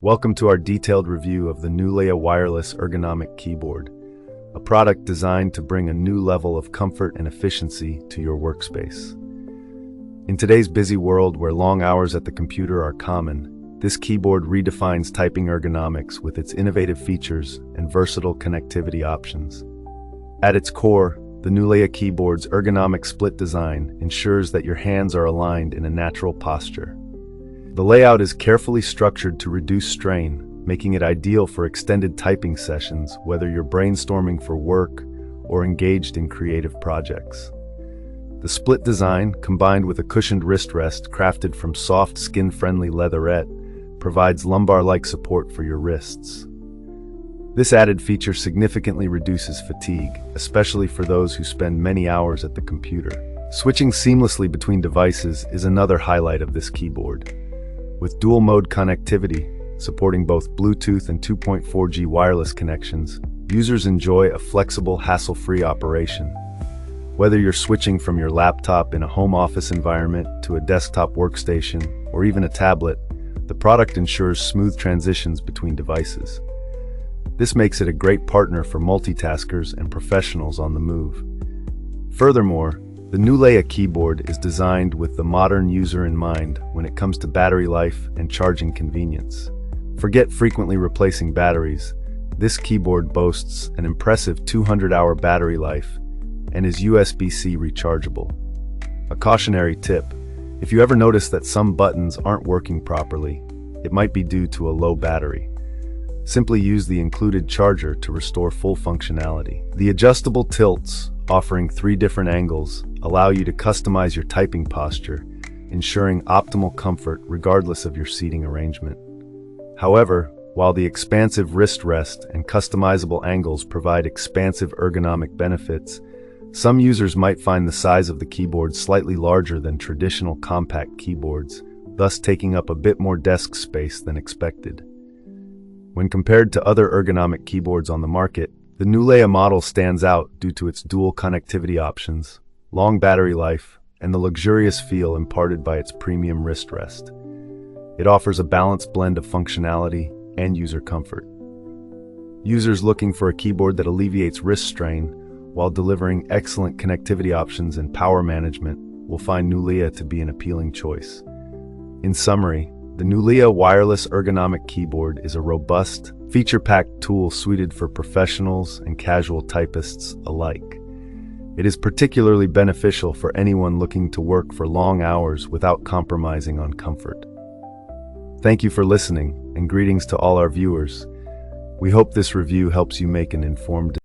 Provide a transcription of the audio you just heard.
Welcome to our detailed review of the Nulea Wireless Ergonomic Keyboard, a product designed to bring a new level of comfort and efficiency to your workspace. In today's busy world where long hours at the computer are common, this keyboard redefines typing ergonomics with its innovative features and versatile connectivity options. At its core, the Nulea keyboard's ergonomic split design ensures that your hands are aligned in a natural posture. The layout is carefully structured to reduce strain, making it ideal for extended typing sessions, whether you're brainstorming for work or engaged in creative projects. The split design, combined with a cushioned wrist rest crafted from soft, skin-friendly leatherette, provides lumbar-like support for your wrists. This added feature significantly reduces fatigue, especially for those who spend many hours at the computer. Switching seamlessly between devices is another highlight of this keyboard. With dual-mode connectivity, supporting both Bluetooth and 2.4G wireless connections, users enjoy a flexible, hassle-free operation. Whether you're switching from your laptop in a home office environment to a desktop workstation or even a tablet, the product ensures smooth transitions between devices. This makes it a great partner for multitaskers and professionals on the move. Furthermore, the Nulea keyboard is designed with the modern user in mind when it comes to battery life and charging convenience. Forget frequently replacing batteries. This keyboard boasts an impressive 200-hour battery life and is USB-C rechargeable. A cautionary tip: if you ever notice that some buttons aren't working properly, it might be due to a low battery. Simply use the included charger to restore full functionality. The adjustable tilts, offering 3 different angles, allow you to customize your typing posture, ensuring optimal comfort regardless of your seating arrangement. However, while the expansive wrist rest and customizable angles provide expansive ergonomic benefits, some users might find the size of the keyboard slightly larger than traditional compact keyboards, thus taking up a bit more desk space than expected. When compared to other ergonomic keyboards on the market, the Nulea model stands out due to its dual connectivity options, long battery life, and the luxurious feel imparted by its premium wrist rest. It offers a balanced blend of functionality and user comfort. Users looking for a keyboard that alleviates wrist strain while delivering excellent connectivity options and power management will find Nulea to be an appealing choice. In summary, the Nulea Wireless Ergonomic Keyboard is a robust, feature-packed tool suited for professionals and casual typists alike. It is particularly beneficial for anyone looking to work for long hours without compromising on comfort. Thank you for listening, and greetings to all our viewers. We hope this review helps you make an informed